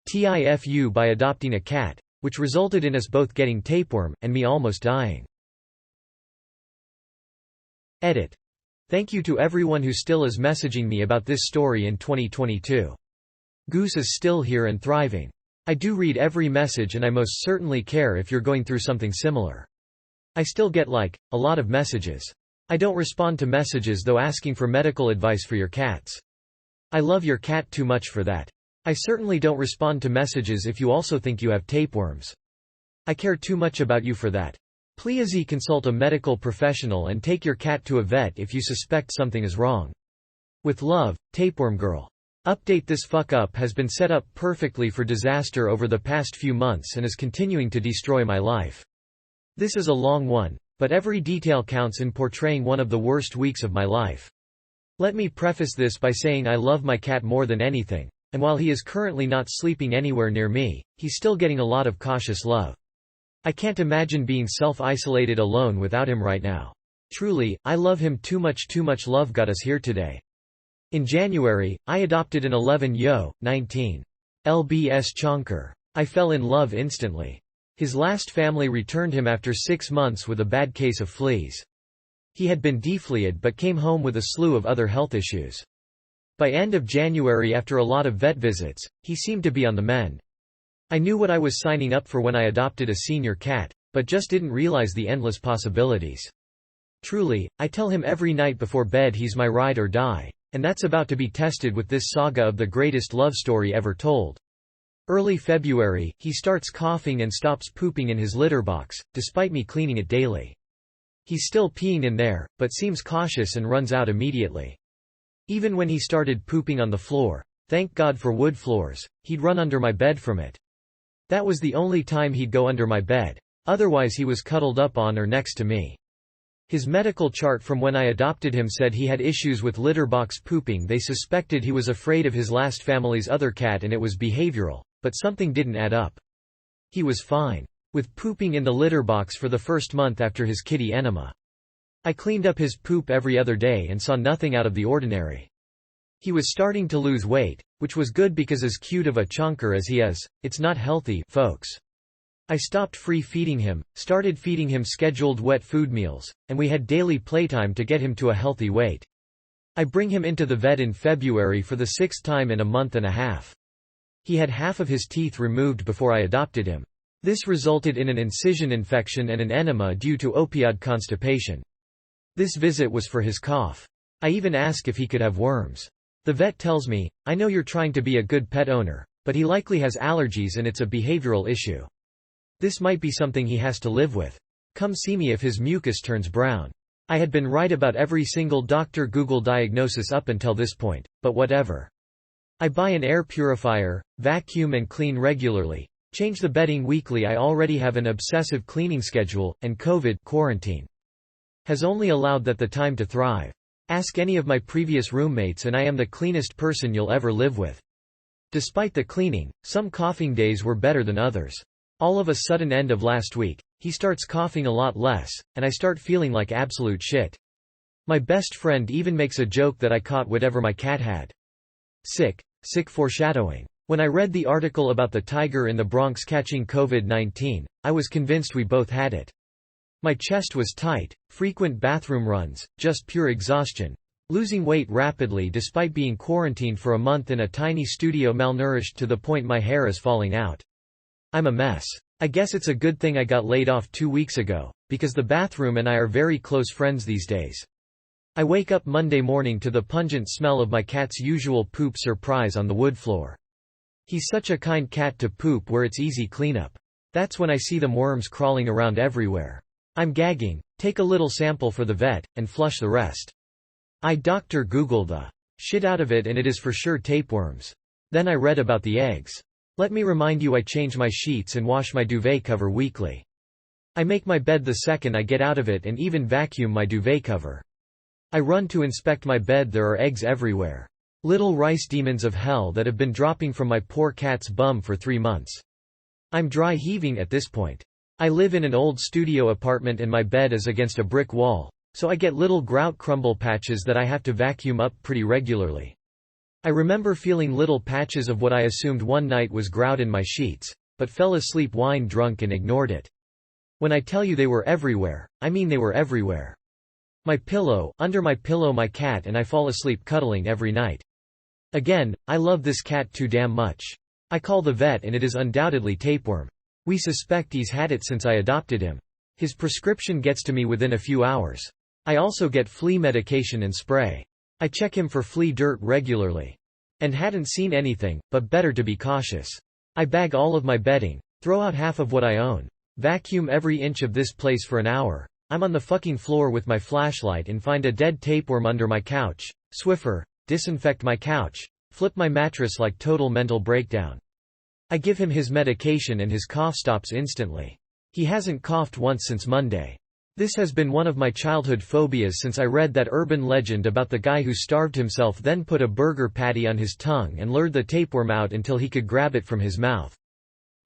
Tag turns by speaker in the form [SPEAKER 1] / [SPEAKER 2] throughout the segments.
[SPEAKER 1] TIFU by adopting a cat, which resulted in us both getting tapeworm, and me almost dying. Edit. Thank you to everyone who still is messaging me about this story in 2022. Goose is still here and thriving. I do read every message and I most certainly care if you're going through something similar. I still get a lot of messages. I don't respond to messages though asking for medical advice for your cats. I love your cat too much for that. I certainly don't respond to messages if you also think you have tapeworms. I care too much about you for that. Please consult a medical professional and take your cat to a vet if you suspect something is wrong. With love, Tapeworm Girl. Update: this fuck up has been set up perfectly for disaster over the past few months and is continuing to destroy my life. This is a long one, but every detail counts in portraying one of the worst weeks of my life. Let me preface this by saying I love my cat more than anything, and while he is currently not sleeping anywhere near me, he's still getting a lot of cautious love. I can't imagine being self-isolated alone without him right now. Truly, I love him too much. Too much love got us here today. In January, I adopted an 19 lbs chonker. I fell in love instantly. His last family returned him after 6 months with a bad case of fleas. He had been defleaed but came home with a slew of other health issues. By end of January, after a lot of vet visits, he seemed to be on the mend. I knew what I was signing up for when I adopted a senior cat, but just didn't realize the endless possibilities. Truly, I tell him every night before bed he's my ride or die, and that's about to be tested with this saga of the greatest love story ever told. Early February, he starts coughing and stops pooping in his litter box, despite me cleaning it daily. He's still peeing in there, but seems cautious and runs out immediately. Even when he started pooping on the floor, thank God for wood floors, he'd run under my bed from it. That was the only time he'd go under my bed, otherwise he was cuddled up on or next to me. His medical chart from when I adopted him said he had issues with litter box pooping. They suspected he was afraid of his last family's other cat and it was behavioral, but something didn't add up. He was fine with pooping in the litter box for the first month after his kitty enema. I cleaned up his poop every other day and saw nothing out of the ordinary. He was starting to lose weight, which was good because as cute of a chonker as he is, it's not healthy, folks. I stopped free feeding him, started feeding him scheduled wet food meals, and we had daily playtime to get him to a healthy weight. I bring him into the vet in February for the 6th time in a month and a half. He had half of his teeth removed before I adopted him. This resulted in an incision infection and an enema due to opioid constipation. This visit was for his cough. I even ask if he could have worms. The vet tells me, I know you're trying to be a good pet owner, but he likely has allergies and it's a behavioral issue. This might be something he has to live with. Come see me if his mucus turns brown. I had been right about every single Dr. Google diagnosis up until this point, but whatever. I buy an air purifier, vacuum and clean regularly, change the bedding weekly. I already have an obsessive cleaning schedule, and COVID quarantine has only allowed that the time to thrive. Ask any of my previous roommates and I am the cleanest person you'll ever live with. Despite the cleaning, some coughing days were better than others. All of a sudden end of last week, he starts coughing a lot less, and I start feeling like absolute shit. My best friend even makes a joke that I caught whatever my cat had. Sick foreshadowing. When I read the article about the tiger in the Bronx catching COVID-19, I was convinced we both had it. My chest was tight, frequent bathroom runs, just pure exhaustion. Losing weight rapidly despite being quarantined for a month in a tiny studio, malnourished to the point my hair is falling out. I'm a mess. I guess it's a good thing I got laid off 2 weeks ago, because the bathroom and I are very close friends these days. I wake up Monday morning to the pungent smell of my cat's usual poop surprise on the wood floor. He's such a kind cat to poop where it's easy cleanup. That's when I see them worms crawling around everywhere. I'm gagging, take a little sample for the vet, and flush the rest. I Dr. Google the shit out of it and it is for sure tapeworms. Then I read about the eggs. Let me remind you, I change my sheets and wash my duvet cover weekly. I make my bed the second I get out of it and even vacuum my duvet cover. I run to inspect my bed, there are eggs everywhere. Little rice demons of hell that have been dropping from my poor cat's bum for 3 months. I'm dry heaving at this point. I live in an old studio apartment and my bed is against a brick wall, so I get little grout crumble patches that I have to vacuum up pretty regularly. I remember feeling little patches of what I assumed one night was grout in my sheets, but fell asleep wine drunk and ignored it. When I tell you they were everywhere, I mean they were everywhere. My pillow, under my pillow my cat and I fall asleep cuddling every night. Again, I love this cat too damn much. I call the vet and it is undoubtedly tapeworm. We suspect he's had it since I adopted him. His prescription gets to me within a few hours. I also get flea medication and spray. I check him for flea dirt regularly. And hadn't seen anything, but better to be cautious. I bag all of my bedding, throw out half of what I own, vacuum every inch of this place for an hour. I'm on the fucking floor with my flashlight and find a dead tapeworm under my couch. Swiffer, disinfect my couch, flip my mattress like total mental breakdown. I give him his medication and his cough stops instantly. He hasn't coughed once since Monday. This has been one of my childhood phobias since I read that urban legend about the guy who starved himself then put a burger patty on his tongue and lured the tapeworm out until he could grab it from his mouth.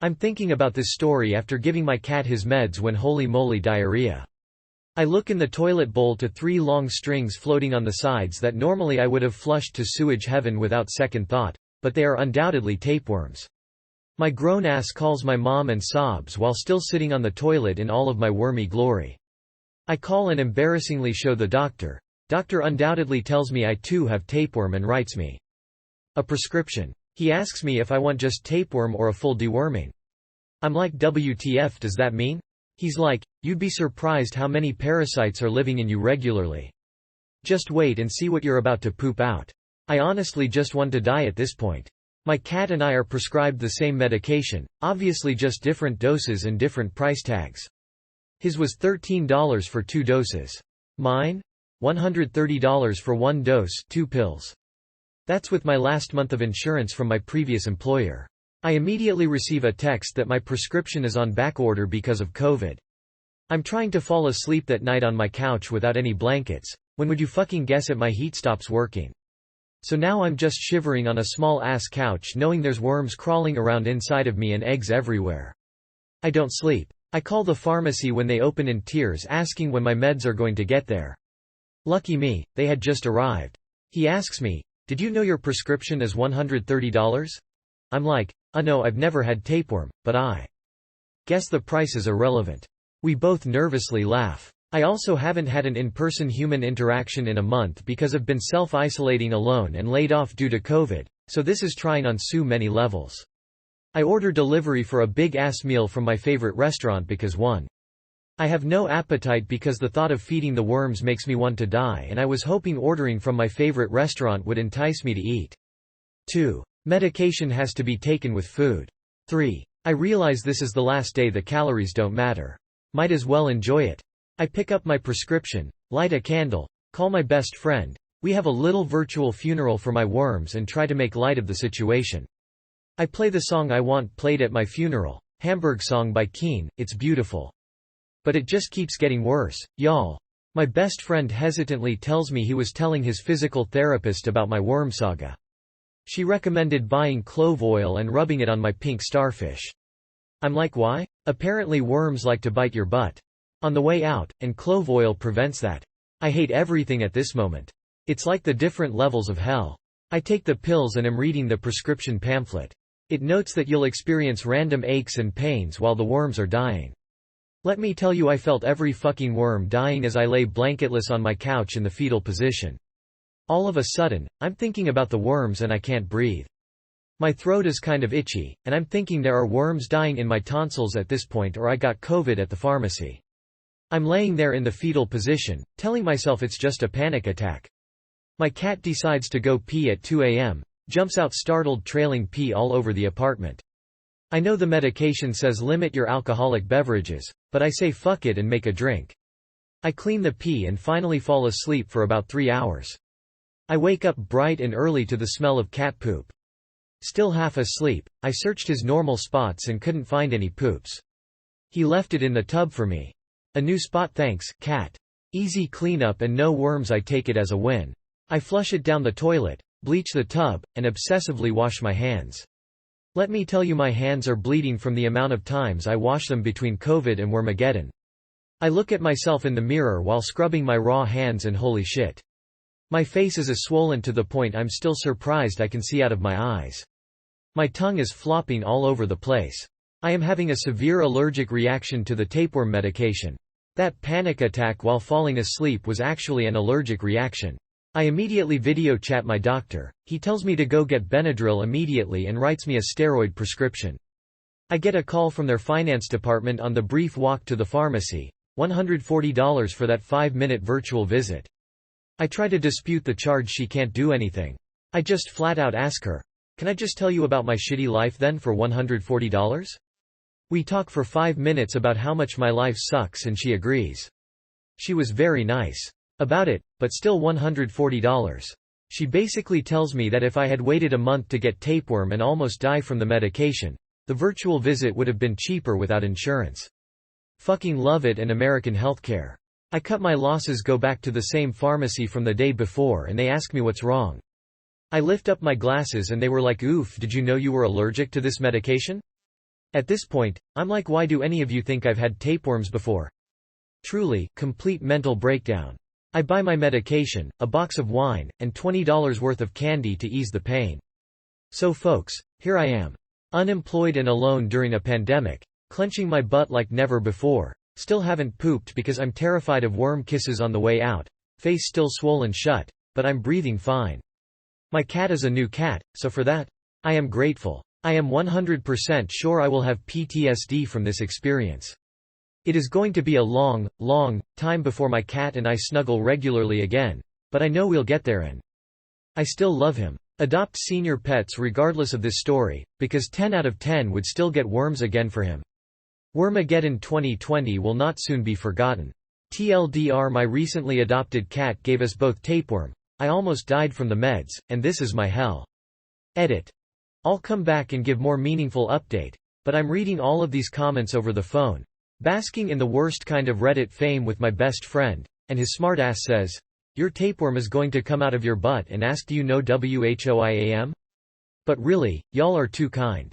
[SPEAKER 1] I'm thinking about this story after giving my cat his meds when holy moly diarrhea. I look in the toilet bowl to 3 long strings floating on the sides that normally I would have flushed to sewage heaven without second thought, but they are undoubtedly tapeworms. My grown ass calls my mom and sobs while still sitting on the toilet in all of my wormy glory. I call and embarrassingly show the doctor. Doctor undoubtedly tells me I too have tapeworm and writes me a prescription. He asks me if I want just tapeworm or a full deworming. I'm like, WTF does that mean? He's like, you'd be surprised how many parasites are living in you regularly. Just wait and see what you're about to poop out. I honestly just want to die at this point. My cat and I are prescribed the same medication, obviously just different doses and different price tags. His was $13 for 2 doses. Mine? $130 for 1 dose, 2 pills. That's with my last month of insurance from my previous employer. I immediately receive a text that my prescription is on backorder because of COVID. I'm trying to fall asleep that night on my couch without any blankets. When would you fucking guess it my heat stops working? So now I'm just shivering on a small ass couch knowing there's worms crawling around inside of me and eggs everywhere. I don't sleep. I call the pharmacy when they open in tears asking when my meds are going to get there. Lucky me, they had just arrived. He asks me, did you know your prescription is $130? I'm like, no, I've never had tapeworm, but I guess the price is irrelevant. We both nervously laugh. I also haven't had an in-person human interaction in a month because I've been self-isolating alone and laid off due to COVID, so this is trying on so many levels. I order delivery for a big-ass meal from my favorite restaurant because 1. I have no appetite because the thought of feeding the worms makes me want to die and I was hoping ordering from my favorite restaurant would entice me to eat. 2. Medication has to be taken with food. 3. I realize this is the last day the calories don't matter. Might as well enjoy it. I pick up my prescription, light a candle, call my best friend. We have a little virtual funeral for my worms and try to make light of the situation. I play the song I want played at my funeral, Hamburg song by Keane, it's beautiful. But it just keeps getting worse, y'all. My best friend hesitantly tells me he was telling his physical therapist about my worm saga. She recommended buying clove oil and rubbing it on my pink starfish. I'm like, why? Apparently worms like to bite your butt on the way out, and clove oil prevents that. I hate everything at this moment. It's like the different levels of hell. I take the pills and am reading the prescription pamphlet. It notes that you'll experience random aches and pains while the worms are dying. Let me tell you, I felt every fucking worm dying as I lay blanketless on my couch in the fetal position. All of a sudden, I'm thinking about the worms and I can't breathe. My throat is kind of itchy, and I'm thinking there are worms dying in my tonsils at this point or I got COVID at the pharmacy. I'm laying there in the fetal position, telling myself it's just a panic attack. My cat decides to go pee at 2 a.m., jumps out startled, trailing pee all over the apartment. I know the medication says limit your alcoholic beverages, but I say fuck it and make a drink. I clean the pee and finally fall asleep for about 3 hours. I wake up bright and early to the smell of cat poop. Still half asleep, I searched his normal spots and couldn't find any poops. He left it in the tub for me. A new spot, thanks, cat. Easy cleanup and no worms. I take it as a win. I flush it down the toilet, bleach the tub, and obsessively wash my hands. Let me tell you, my hands are bleeding from the amount of times I wash them between COVID and Wormageddon. I look at myself in the mirror while scrubbing my raw hands and holy shit. My face is swollen to the point I'm still surprised I can see out of my eyes. My tongue is flopping all over the place. I am having a severe allergic reaction to the tapeworm medication. That panic attack while falling asleep was actually an allergic reaction. I immediately video chat my doctor. He tells me to go get Benadryl immediately and writes me a steroid prescription. I get a call from their finance department on the brief walk to the pharmacy. $140 for that 5-minute virtual visit. I try to dispute the charge. She can't do anything. I just flat out ask her, "Can I just tell you about my shitty life then for $140? We talk for 5 minutes about how much my life sucks and she agrees. She was very nice about it, but still $140. She basically tells me that if I had waited a month to get tapeworm and almost die from the medication, the virtual visit would have been cheaper without insurance. Fucking love it and American healthcare. I cut my losses, go back to the same pharmacy from the day before, and they ask me what's wrong. I lift up my glasses and they were like, "Oof, did you know you were allergic to this medication?" At this point, I'm like, why do any of you think I've had tapeworms before? Truly, complete mental breakdown. I buy my medication, a box of wine, and $20 worth of candy to ease the pain. So folks, here I am. Unemployed and alone during a pandemic, clenching my butt like never before, still haven't pooped because I'm terrified of worm kisses on the way out, face still swollen shut, but I'm breathing fine. My cat is a new cat, so for that, I am grateful. I am 100% sure I will have PTSD from this experience. It is going to be a long, long time before my cat and I snuggle regularly again, but I know we'll get there and I still love him. Adopt senior pets regardless of this story, because 10 out of 10 would still get worms again for him. Wormageddon 2020 will not soon be forgotten. TLDR, my recently adopted cat gave us both tapeworm. I almost died from the meds, and this is my hell. Edit. I'll come back and give more meaningful update, but I'm reading all of these comments over the phone, basking in the worst kind of Reddit fame with my best friend, and his smartass says, "Your tapeworm is going to come out of your butt and ask, do you know WHOIAM? But really, y'all are too kind.